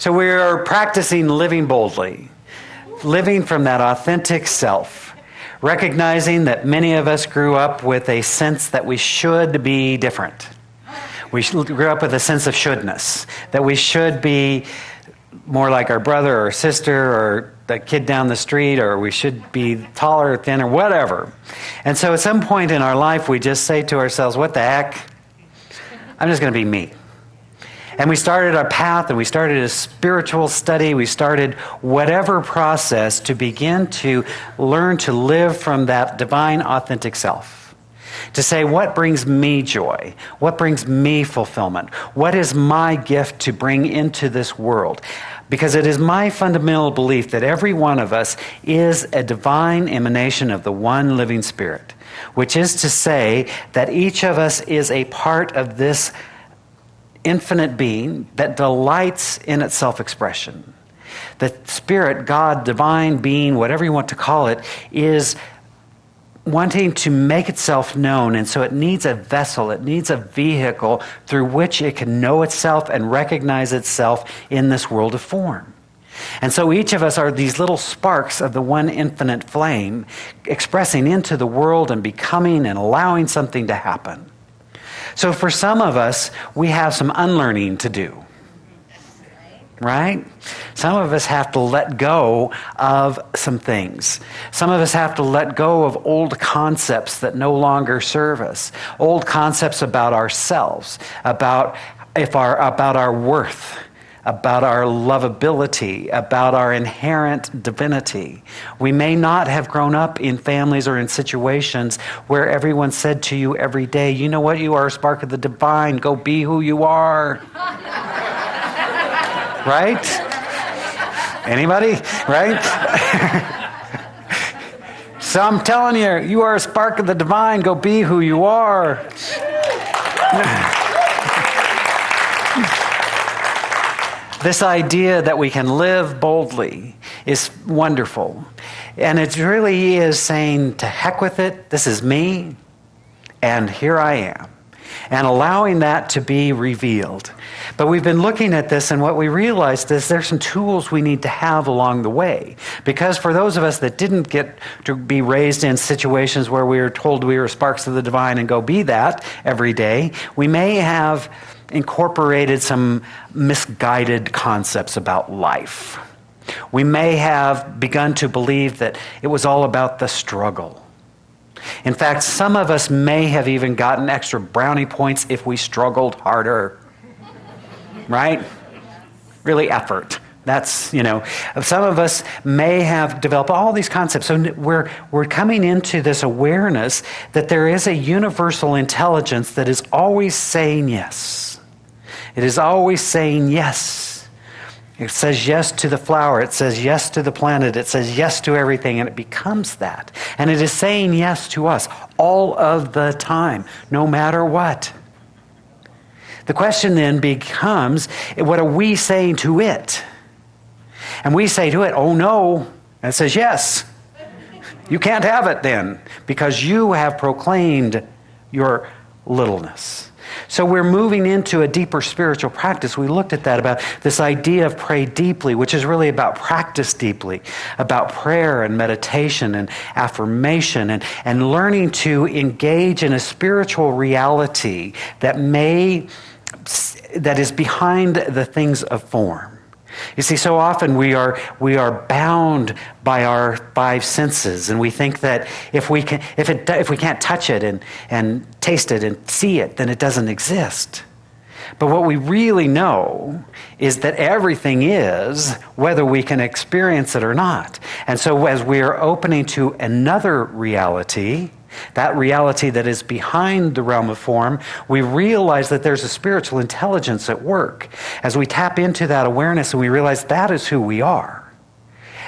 So we are practicing living boldly, living from that authentic self, recognizing that many of us grew up with a sense that we should be different. We grew up with a sense of shouldness, that we should be more like our brother or sister or the kid down the street, or we should be taller or thinner, whatever. And so at some point in our life, we just say to ourselves, what the heck? I'm just going to be me. And we started our path, and we started a spiritual study. We started whatever process to begin to learn to live from that divine, authentic self. To say, what brings me joy? What brings me fulfillment? What is my gift to bring into this world? Because it is my fundamental belief that every one of us is a divine emanation of the one living Spirit, which is to say that each of us is a part of this infinite being that delights in its self-expression. The Spirit, God, divine being, whatever you want to call it, is wanting to make itself known, and so it needs a vessel, it needs a vehicle through which it can know itself and recognize itself in this world of form. And so each of us are these little sparks of the one infinite flame expressing into the world and becoming and allowing something to happen. So for some of us, we have some unlearning to do. Right? Some of us have to let go of some things. Some of us have to let go of old concepts that no longer serve us. Old concepts about ourselves, about our worth, about our lovability, about our inherent divinity. We may not have grown up in families or in situations where everyone said to you every day, you know what, you are a spark of the divine, go be who you are. Right? Anybody? Right? So I'm telling you, you are a spark of the divine. Go be who you are. This idea that we can live boldly is wonderful. And it really is saying, to heck with it, this is me, and here I am. And allowing that to be revealed. But we've been looking at this, and what we realized is there's some tools we need to have along the way. Because for those of us that didn't get to be raised in situations where we were told we were sparks of the divine and go be that every day, we may have incorporated some misguided concepts about life. We may have begun to believe that it was all about the struggle. In fact, some of us may have even gotten extra brownie points if we struggled harder. Right? Really effort. That's, some of us may have developed all these concepts. So we're coming into this awareness that there is a universal intelligence that is always saying yes. It is always saying yes. It says yes to the flower. It says yes to the planet. It says yes to everything, and it becomes that. And it is saying yes to us all of the time, no matter what. The question then becomes, what are we saying to it? And we say to it, oh no. And it says yes. You can't have it then, because you have proclaimed your littleness. So we're moving into a deeper spiritual practice. We looked at that, about this idea of pray deeply, which is really about practice deeply, about prayer and meditation and affirmation and learning to engage in a spiritual reality that is behind the things of form. You see, so often we are bound by our five senses, and we think that if we can't touch it and taste it and see it, then it doesn't exist. But what we really know is that everything is, whether we can experience it or not. And so as we are opening to another reality, that reality that is behind the realm of form, we realize that there's a spiritual intelligence at work. As we tap into that awareness and we realize that is who we are,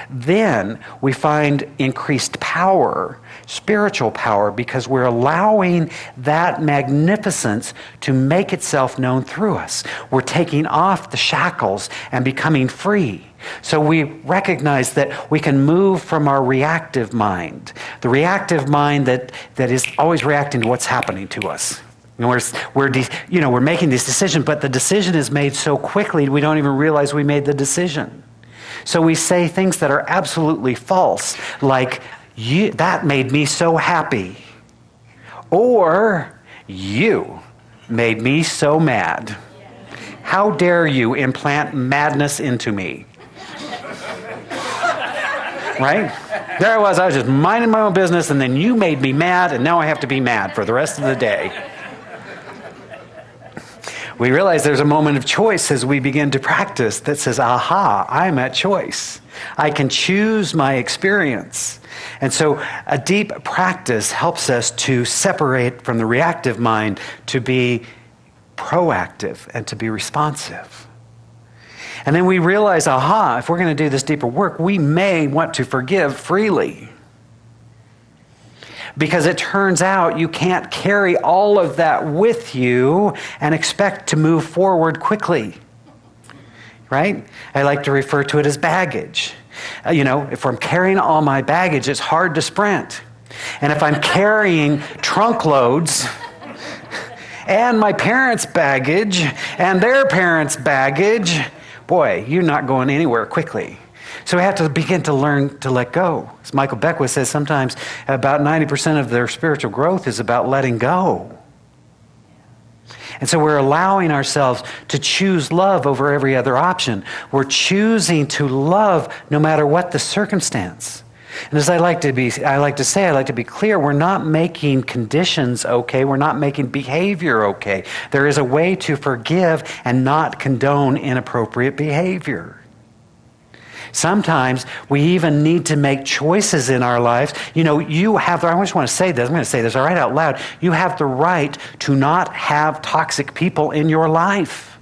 then we find increased power, spiritual power, because we're allowing that magnificence to make itself known through us. We're taking off the shackles and becoming free. So we recognize that we can move from our reactive mind, the reactive mind that is always reacting to what's happening to us. And we're making these decisions, but the decision is made so quickly we don't even realize we made the decision. So we say things that are absolutely false, like, that made me so happy. Or, you made me so mad. How dare you implant madness into me? Right? There I was just minding my own business, and then you made me mad, and now I have to be mad for the rest of the day. We realize there's a moment of choice as we begin to practice that says, aha, I'm at choice. I can choose my experience. And so a deep practice helps us to separate from the reactive mind to be proactive and to be responsive. And then we realize, aha, if we're going to do this deeper work, we may want to forgive freely. Because it turns out you can't carry all of that with you and expect to move forward quickly. Right? I like to refer to it as baggage. If I'm carrying all my baggage, it's hard to sprint. And if I'm carrying trunk loads and my parents' baggage and their parents' baggage, boy, you're not going anywhere quickly. So we have to begin to learn to let go. As Michael Beckwith says, sometimes about 90% of their spiritual growth is about letting go. And so we're allowing ourselves to choose love over every other option. We're choosing to love no matter what the circumstance. And as I like to be clear, we're not making conditions okay. We're not making behavior okay. There is a way to forgive and not condone inappropriate behavior. Sometimes we even need to make choices in our lives. I just want to say this. I'm going to say this right out loud. You have the right to not have toxic people in your life.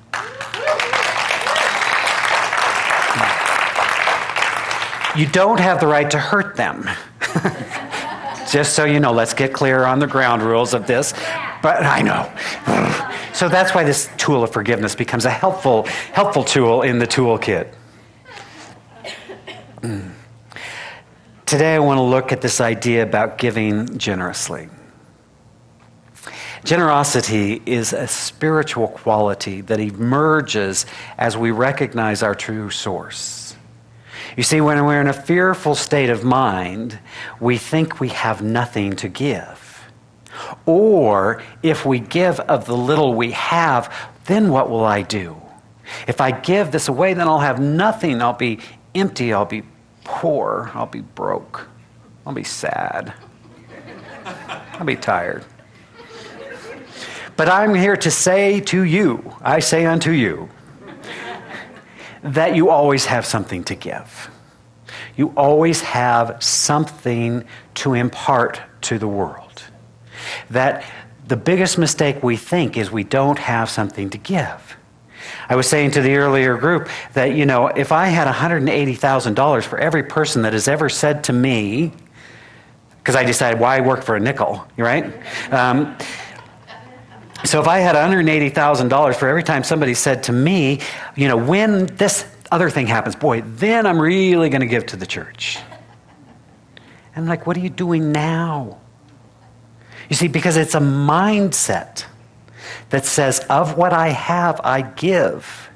You don't have the right to hurt them. Just so you know, let's get clear on the ground rules of this. But I know. So that's why this tool of forgiveness becomes a helpful tool in the toolkit. Today I want to look at this idea about giving generously. Generosity is a spiritual quality that emerges as we recognize our true source. You see, when we're in a fearful state of mind, we think we have nothing to give. Or if we give of the little we have, then what will I do? If I give this away, then I'll have nothing. I'll be empty. I'll be poor. I'll be broke. I'll be sad. I'll be tired. But I'm here to say to you, I say unto you, that you always have something to give. You always have something to impart to the world. That the biggest mistake we think is we don't have something to give. I was saying to the earlier group that, if I had $180,000 for every person that has ever said to me, because I decided, why work for a nickel, right? So if I had $180,000 for every time somebody said to me, when this other thing happens, boy, then I'm really going to give to the church. And I'm like, what are you doing now? You see, because it's a mindset that says, of what I have, I give.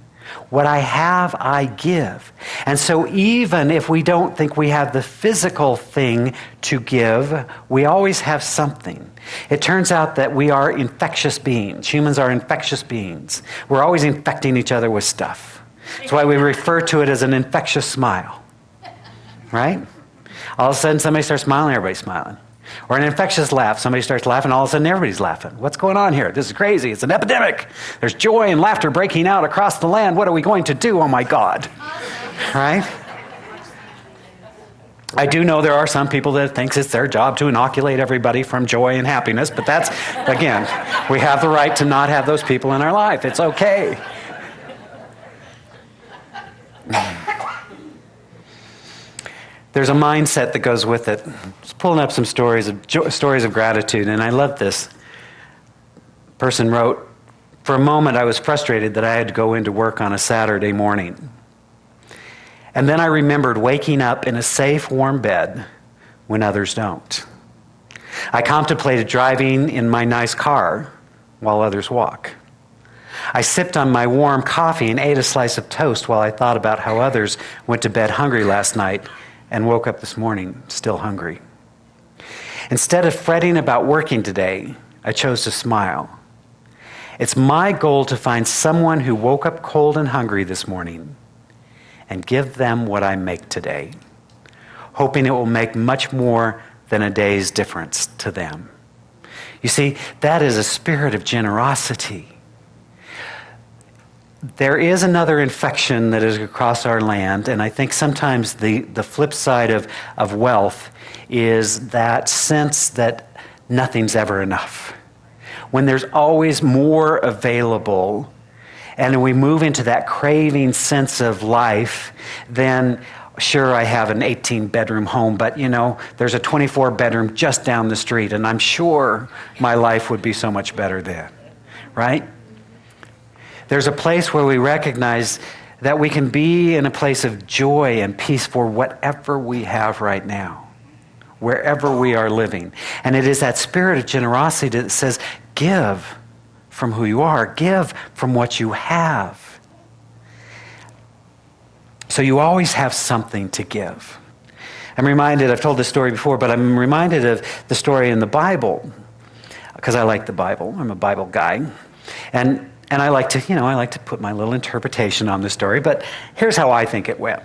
What I have, I give. And so even if we don't think we have the physical thing to give, we always have something. It turns out that we are infectious beings. Humans are infectious beings. We're always infecting each other with stuff. That's why we refer to it as an infectious smile. Right? All of a sudden, somebody starts smiling, everybody's smiling. Or an infectious laugh. Somebody starts laughing, all of a sudden everybody's laughing. What's going on here? This is crazy. It's an epidemic. There's joy and laughter breaking out across the land. What are we going to do? Oh my God. Right? I do know there are some people that thinks it's their job to inoculate everybody from joy and happiness, but that's, again, we have the right to not have those people in our life. It's okay. There's a mindset that goes with it. Just pulling up some stories of gratitude, and I love this. Person wrote, for a moment I was frustrated that I had to go into work on a Saturday morning. And then I remembered waking up in a safe, warm bed when others don't. I contemplated driving in my nice car while others walk. I sipped on my warm coffee and ate a slice of toast while I thought about how others went to bed hungry last night and woke up this morning still hungry. Instead of fretting about working today, I chose to smile. It's my goal to find someone who woke up cold and hungry this morning and give them what I make today, hoping it will make much more than a day's difference to them. You see, that is a spirit of generosity. There is another infection that is across our land, and I think sometimes the flip side of wealth is that sense that nothing's ever enough. When there's always more available, and we move into that craving sense of life, then sure, I have an 18-bedroom home, but there's a 24-bedroom just down the street, and I'm sure my life would be so much better then, right? There's a place where we recognize that we can be in a place of joy and peace for whatever we have right now, wherever we are living. And it is that spirit of generosity that says, give from who you are, give from what you have. So you always have something to give. I'm reminded, I've told this story before, but I'm reminded of the story in the Bible, because I like the Bible. I'm a Bible guy. And I like to put my little interpretation on the story, but here's how I think it went.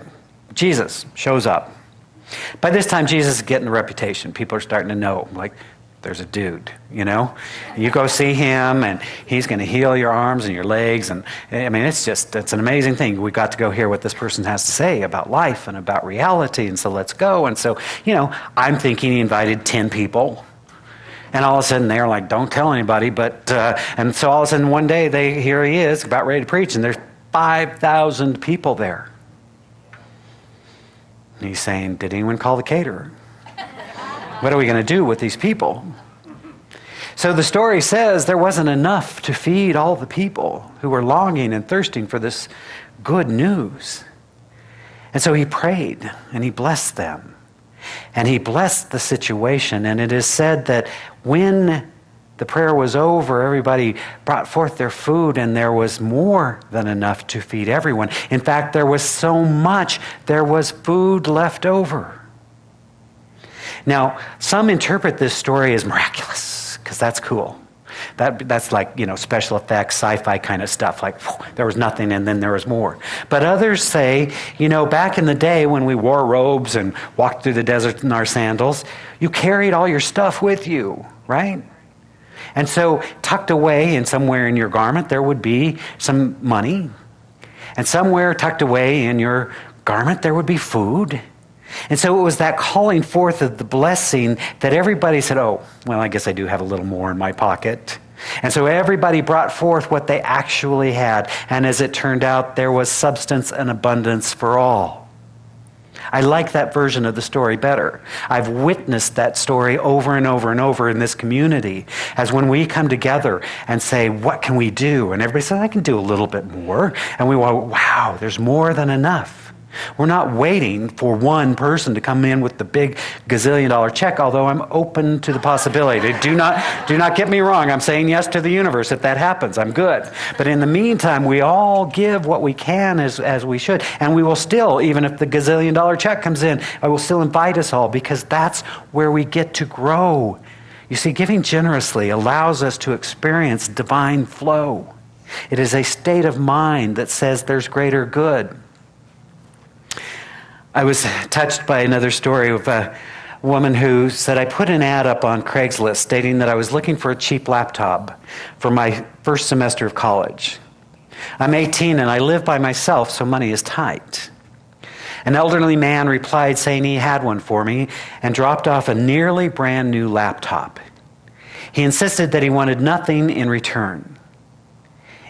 Jesus shows up. By this time, Jesus is getting a reputation. People are starting to know, like, there's a dude, You go see him, and he's going to heal your arms and your legs, and I mean, it's an amazing thing. We got to go hear what this person has to say about life and about reality, and so let's go. And so, I'm thinking he invited 10 people. And all of a sudden, they're like, don't tell anybody. And so all of a sudden, one day, here he is, about ready to preach, and there's 5,000 people there. And he's saying, did anyone call the caterer? What are we going to do with these people? So the story says there wasn't enough to feed all the people who were longing and thirsting for this good news. And so he prayed, and he blessed them. And he blessed the situation, and it is said that when the prayer was over, everybody brought forth their food, and there was more than enough to feed everyone. In fact, there was so much, there was food left over. Now, some interpret this story as miraculous, because that's cool. That's like, special effects, sci-fi kind of stuff. Like, there was nothing and then there was more. But others say, back in the day when we wore robes and walked through the desert in our sandals, you carried all your stuff with you, right? And so tucked away in somewhere in your garment, there would be some money. And somewhere tucked away in your garment, there would be food. And so it was that calling forth of the blessing that everybody said, oh, well, I guess I do have a little more in my pocket. And so everybody brought forth what they actually had. And as it turned out, there was substance and abundance for all. I like that version of the story better. I've witnessed that story over and over and over in this community, as when we come together and say, what can we do? And everybody says, I can do a little bit more. And we go, wow, there's more than enough. We're not waiting for one person to come in with the big gazillion-dollar check, although I'm open to the possibility. Do not get me wrong. I'm saying yes to the universe if that happens. I'm good. But in the meantime, we all give what we can as we should. And we will still, even if the gazillion-dollar check comes in, I will still invite us all, because that's where we get to grow. You see, giving generously allows us to experience divine flow. It is a state of mind that says there's greater good. I was touched by another story of a woman who said, I put an ad up on Craigslist stating that I was looking for a cheap laptop for my first semester of college. I'm 18 and I live by myself, so money is tight. An elderly man replied saying he had one for me and dropped off a nearly brand new laptop. He insisted that he wanted nothing in return.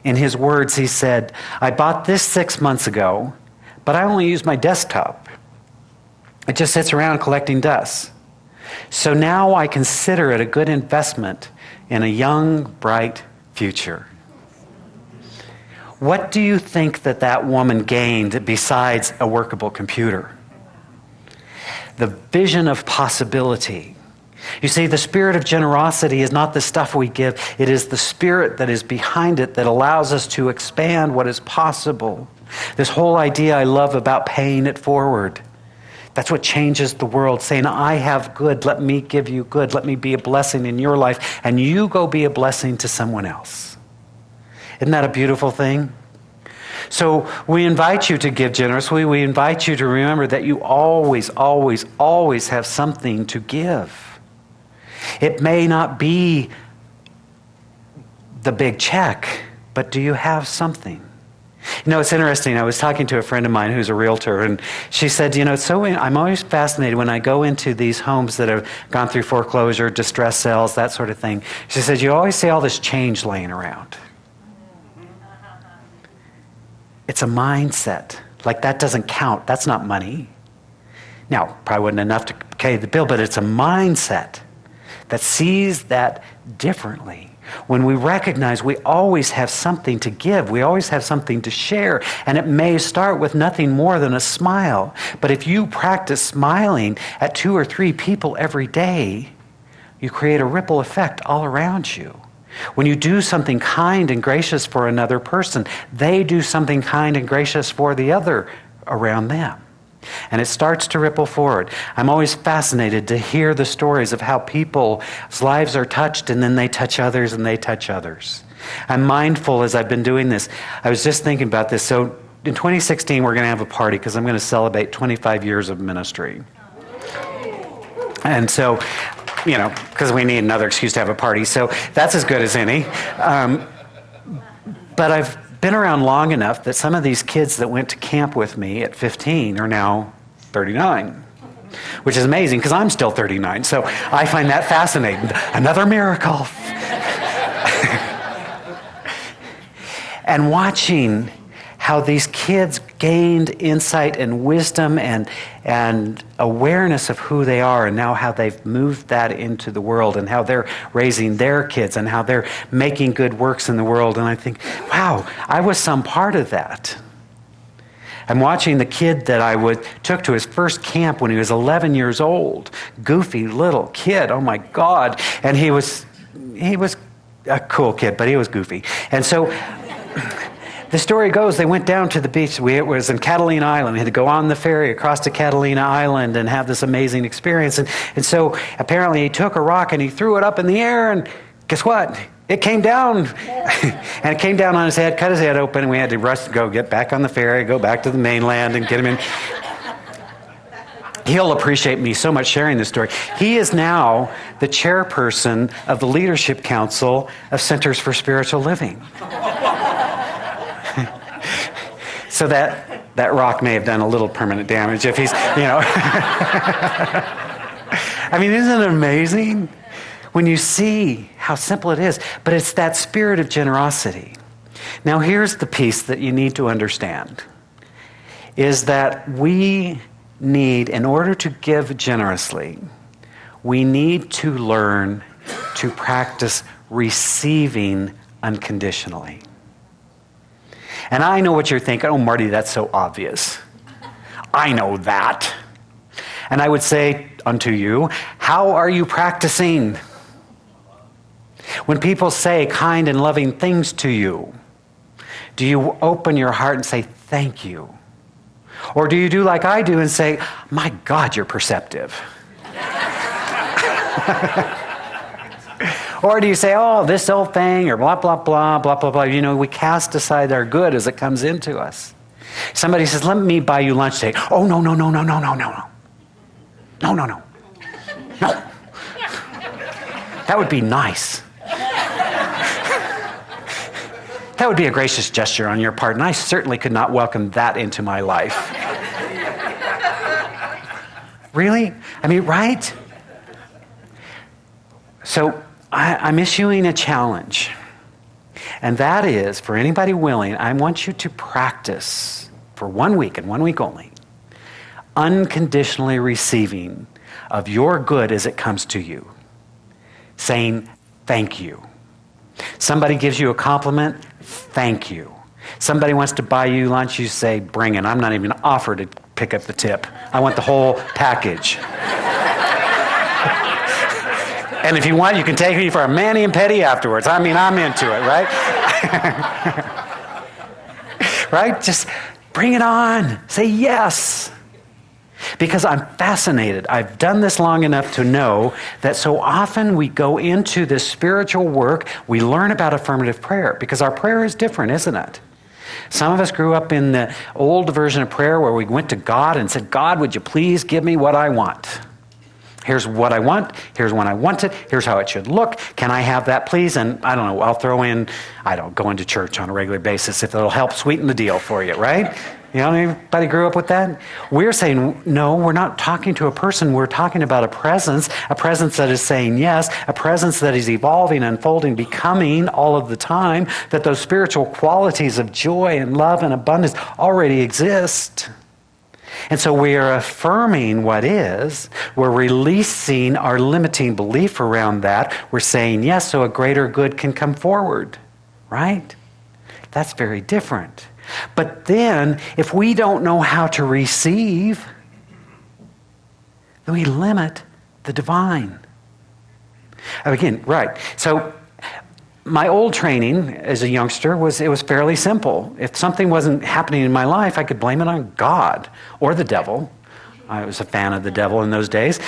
In his words, he said, I bought this 6 months ago, but I only use my desktop. It just sits around collecting dust. So now I consider it a good investment in a young, bright future. What do you think that woman gained besides a workable computer? The vision of possibility. You see, the spirit of generosity is not the stuff we give. It is the spirit that is behind it that allows us to expand what is possible. This whole idea I love about paying it forward. That's what changes the world, saying, I have good, let me give you good. Let me be a blessing in your life, and you go be a blessing to someone else. Isn't that a beautiful thing? So we invite you to give generously. We invite you to remember that you always, always, always have something to give. It may not be the big check, but do you have something? You know, it's interesting. I was talking to a friend of mine who's a realtor, and she said, you know, I'm always fascinated when I go into these homes that have gone through foreclosure, distress sales, that sort of thing. She says, you always see all this change laying around. It's a mindset. Like, that doesn't count. That's not money. Now, probably wasn't enough to pay the bill, but it's a mindset that sees that differently. When we recognize we always have something to give, we always have something to share, and it may start with nothing more than a smile. But if you practice smiling at 2 or 3 people every day, you create a ripple effect all around you. When you do something kind and gracious for another person, they do something kind and gracious for the other around them. And it starts to ripple forward. I'm always fascinated to hear the stories of how people's lives are touched, and then they touch others and they touch others. I'm mindful as I've been doing this. I was just thinking about this. So in 2016, we're going to have a party because I'm going to celebrate 25 years of ministry. And so, you know, because we need another excuse to have a party. So that's as good as any. But I've been around long enough that some of these kids that went to camp with me at 15 are now 39, which is amazing because I'm still 39. So I find that fascinating. Another miracle. And watching how these kids gained insight and wisdom and awareness of who they are, and now how they've moved that into the world, and how they're raising their kids, and how they're making good works in the world. And I think, wow, I was some part of that. I'm watching the kid that I took to his first camp when he was 11 years old. Goofy little kid, oh my God. And he was a cool kid, but he was goofy. And so the story goes, they went down to the beach. It was in Catalina Island. We had to go on the ferry across to Catalina Island and have this amazing experience. And so apparently he took a rock and he threw it up in the air, and guess what? It came down. And it came down on his head, cut his head open, and we had to rush to go get back on the ferry, go back to the mainland and get him in. He'll appreciate me so much sharing this story. He is now the chairperson of the Leadership Council of Centers for Spiritual Living. So that rock may have done a little permanent damage if he's, you know. I mean, isn't it amazing when you see how simple it is? But it's that spirit of generosity. Now, here's the piece that you need to understand, is that we need, in order to give generously, we need to learn to practice receiving unconditionally. And I know what you're thinking. Oh, Marty, that's so obvious. I know that. And I would say unto you, how are you practicing? When people say kind and loving things to you, do you open your heart and say, thank you? Or do you do like I do and say, my God, you're perceptive? Or do you say, oh, this old thing, or blah, blah, blah, blah, blah, blah. You know, we cast aside our good as it comes into us. Somebody says, let me buy you lunch today. Oh, no, no, no, no, no, no, no, no. No, no, no. No. That would be nice. That would be a gracious gesture on your part, and I certainly could not welcome that into my life. Really? I mean, right? So I'm issuing a challenge, and that is, for anybody willing, I want you to practice for 1 week and 1 week only, unconditionally receiving of your good as it comes to you, saying thank you. Somebody gives you a compliment, thank you. Somebody wants to buy you lunch, you say, bring it. I'm not even offered to pick up the tip. I want the whole package. And if you want, you can take me for a mani and pedi afterwards. I mean, I'm into it, right? Right? Just bring it on. Say yes. Because I'm fascinated. I've done this long enough to know that so often we go into this spiritual work, we learn about affirmative prayer, because our prayer is different, isn't it? Some of us grew up in the old version of prayer where we went to God and said, God, would you please give me what I want? Here's what I want. Here's when I want it. Here's how it should look. Can I have that, please? And I don't know, I'll throw in, I don't go into church on a regular basis if it'll help sweeten the deal for you, right? You know, anybody grew up with that? We're saying, no, we're not talking to a person. We're talking about a presence that is saying yes, a presence that is evolving, unfolding, becoming all of the time, that those spiritual qualities of joy and love and abundance already exist. And so we are affirming what is. We're releasing our limiting belief around that. We're saying yes so a greater good can come forward, right? That's very different. But then, if we don't know how to receive, then we limit the divine. Again, right. So my old training as a youngster was fairly simple. If something wasn't happening in my life, I could blame it on God or the devil. I was a fan of the devil in those days.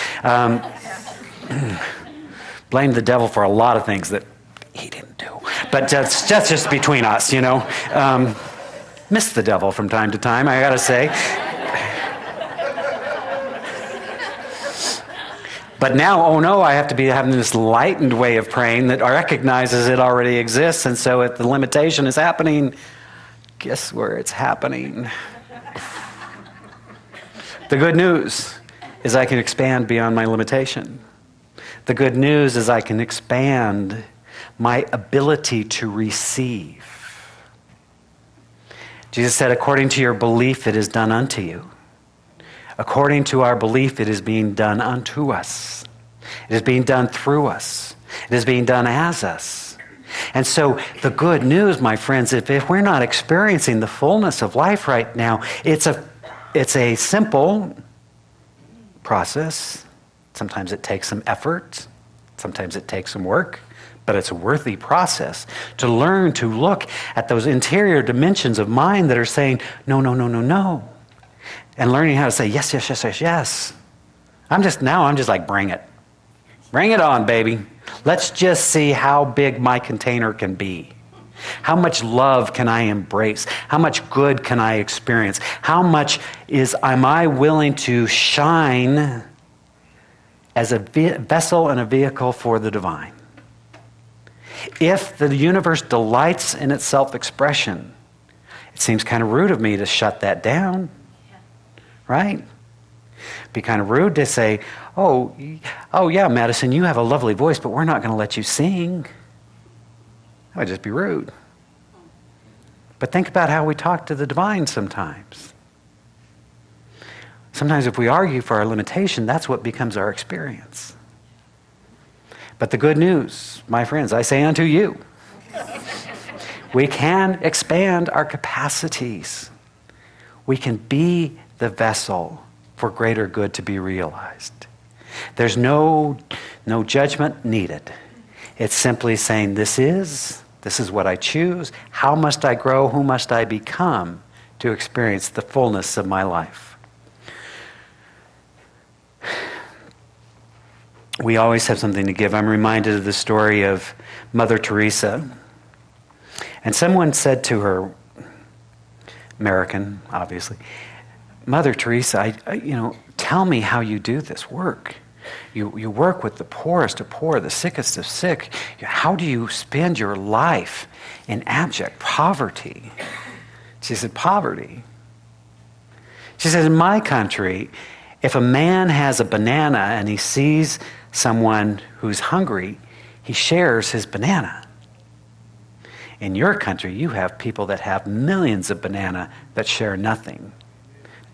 Blamed the devil for a lot of things that he didn't do. But that's just between us, you know. Miss the devil from time to time, I gotta say. But now, oh no, I have to be having this lightened way of praying that recognizes it already exists. And so if the limitation is happening, guess where it's happening? The good news is I can expand beyond my limitation. The good news is I can expand my ability to receive. Jesus said, according to your belief, it is done unto you. According to our belief, it is being done unto us. It is being done through us. It is being done as us. And so the good news, my friends, if we're not experiencing the fullness of life right now, it's a simple process. Sometimes it takes some effort. Sometimes it takes some work. But it's a worthy process to learn to look at those interior dimensions of mind that are saying, no, no, no, no, no. And learning how to say, yes, yes, yes, yes, yes. I'm just like, bring it. Bring it on, baby. Let's just see how big my container can be. How much love can I embrace? How much good can I experience? How much am I willing to shine as a vessel and a vehicle for the divine? If the universe delights in its self-expression, it seems kind of rude of me to shut that down, right? Be kind of rude to say, oh yeah, Madison, you have a lovely voice, but we're not going to let you sing. That would just be rude. But think about how we talk to the divine sometimes. Sometimes if we argue for our limitation, that's what becomes our experience. But the good news, my friends, I say unto you, we can expand our capacities. We can be the vessel for greater good to be realized. There's no judgment needed. It's simply saying, this is what I choose. How must I grow? Who must I become to experience the fullness of my life? We always have something to give. I'm reminded of the story of Mother Teresa. And someone said to her, American, obviously, Mother Teresa, tell me how you do this work. You work with the poorest of poor, the sickest of sick. How do you spend your life in abject poverty? She said, poverty. She said, in my country, if a man has a banana and he sees someone who's hungry, he shares his banana. In your country, you have people that have millions of banana that share nothing.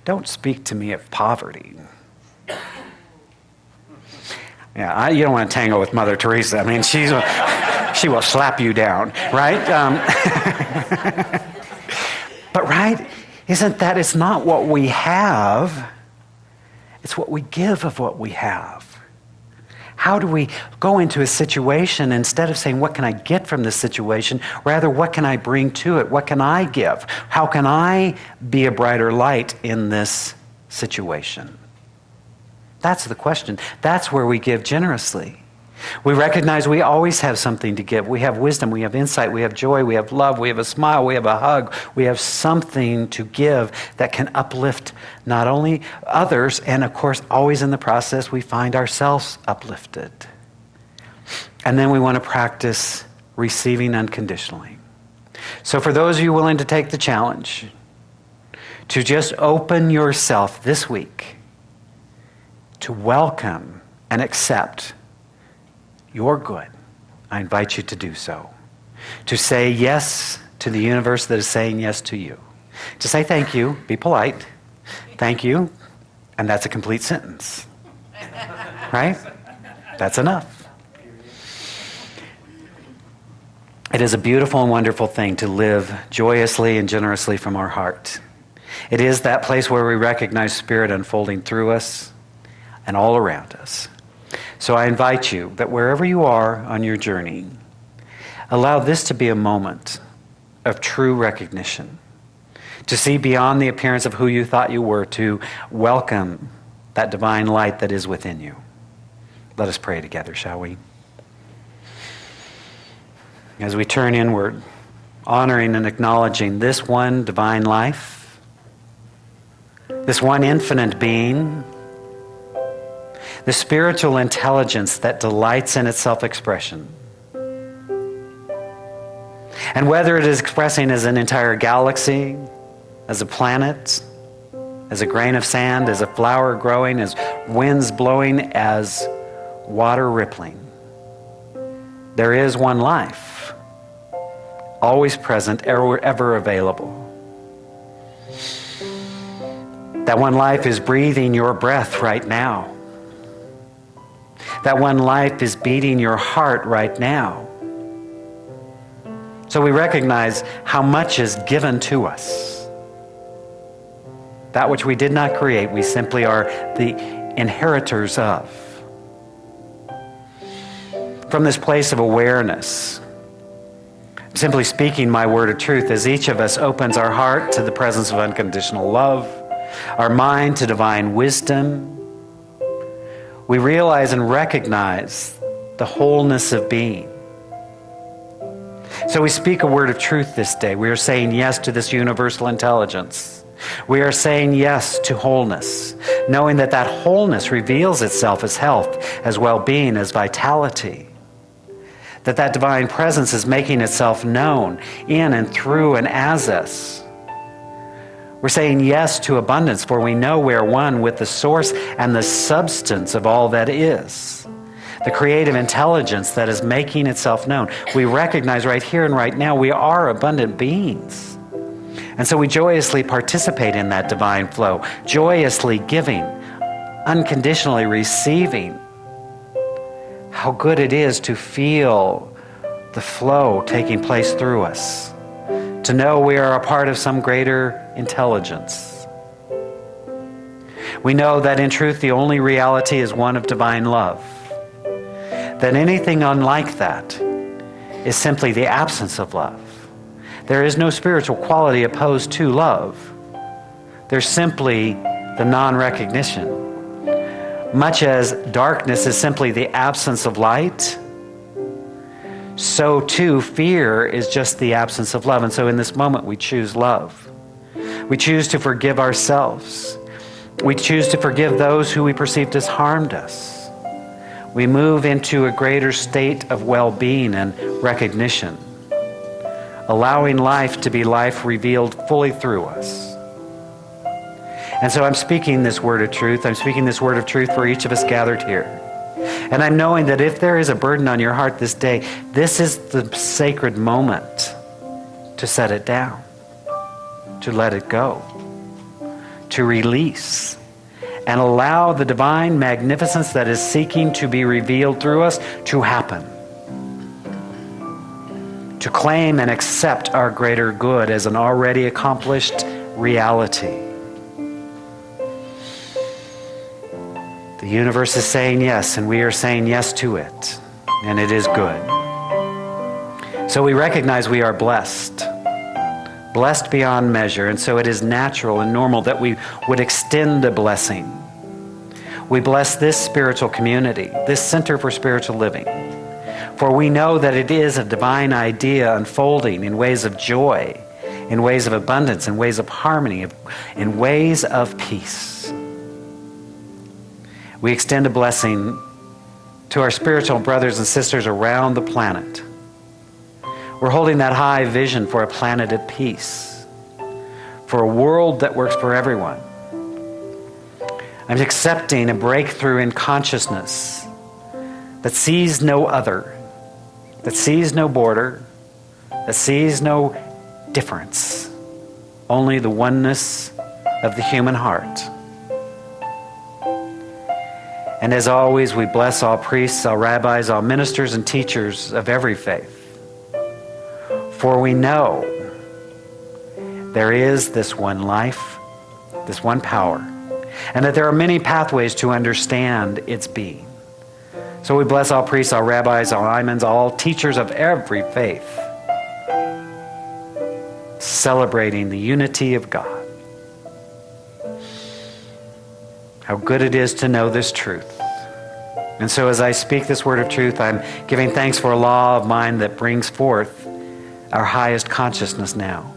Don't speak to me of poverty. Yeah, you don't want to tangle with Mother Teresa. I mean, she will slap you down, right? But right, isn't that? It's not what we have. It's what we give of what we have. How do we go into a situation instead of saying, what can I get from this situation? Rather, what can I bring to it? What can I give? How can I be a brighter light in this situation? That's the question. That's where we give generously. We recognize we always have something to give. We have wisdom, we have insight, we have joy, we have love, we have a smile, we have a hug. We have something to give that can uplift not only others, and of course, always in the process, we find ourselves uplifted. And then we want to practice receiving unconditionally. So for those of you willing to take the challenge, to just open yourself this week to welcome and accept your good, I invite you to do so. To say yes to the universe that is saying yes to you. To say thank you, be polite, thank you, and that's a complete sentence. Right? That's enough. It is a beautiful and wonderful thing to live joyously and generously from our heart. It is that place where we recognize Spirit unfolding through us and all around us. So I invite you that wherever you are on your journey, allow this to be a moment of true recognition, to see beyond the appearance of who you thought you were, to welcome that divine light that is within you. Let us pray together, shall we? As we turn inward, honoring and acknowledging this one divine life, this one infinite being, the spiritual intelligence that delights in its self-expression. And whether it is expressing as an entire galaxy, as a planet, as a grain of sand, as a flower growing, as winds blowing, as water rippling, there is one life, always present, ever available. That one life is breathing your breath right now. That one life is beating your heart right now. So we recognize how much is given to us. That which we did not create, we simply are the inheritors of. From this place of awareness, simply speaking my word of truth, as each of us opens our heart to the presence of unconditional love, our mind to divine wisdom, we realize and recognize the wholeness of being. So we speak a word of truth this day. We are saying yes to this universal intelligence. We are saying yes to wholeness, knowing that that wholeness reveals itself as health, as well-being, as vitality. That divine presence is making itself known in and through and as us. We're saying yes to abundance, for we know we are one with the source and the substance of all that is. The creative intelligence that is making itself known. We recognize right here and right now we are abundant beings. And so we joyously participate in that divine flow, joyously giving, unconditionally receiving. How good it is to feel the flow taking place through us. To know we are a part of some greater intelligence. We know that in truth the only reality is one of divine love. That anything unlike that is simply the absence of love. There is no spiritual quality opposed to love. There's simply the non-recognition. Much as darkness is simply the absence of light, so too fear is just the absence of love. And so in this moment we choose love. We choose to forgive ourselves. We choose to forgive those who we perceived as harmed us. We move into a greater state of well-being and recognition, allowing life to be life revealed fully through us. And so I'm speaking this word of truth. I'm speaking this word of truth for each of us gathered here. And I'm knowing that if there is a burden on your heart this day, this is the sacred moment to set it down, to let it go, to release, and allow the divine magnificence that is seeking to be revealed through us to happen. To claim and accept our greater good as an already accomplished reality. The The universe is saying yes, and we are saying yes to it, and it is good. So we recognize we are blessed, blessed beyond measure, and so it is natural and normal that we would extend a blessing. We bless this spiritual community, this Center for Spiritual Living, for we know that it is a divine idea unfolding in ways of joy, in ways of abundance, in ways of harmony, in ways of peace. We extend a blessing to our spiritual brothers and sisters around the planet. We're holding that high vision for a planet at peace, for a world that works for everyone. I'm accepting a breakthrough in consciousness that sees no other, that sees no border, that sees no difference, only the oneness of the human heart. And as always, we bless all priests, all rabbis, all ministers and teachers of every faith. For we know there is this one life, this one power, and that there are many pathways to understand its being. So we bless all priests, all rabbis, all imams, all teachers of every faith, celebrating the unity of God. How good it is to know this truth. And so as I speak this word of truth, I'm giving thanks for a law of mind that brings forth our highest consciousness now.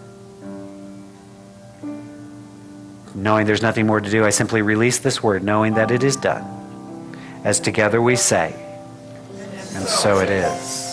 Knowing there's nothing more to do, I simply release this word, knowing that it is done. As together we say, and so it is.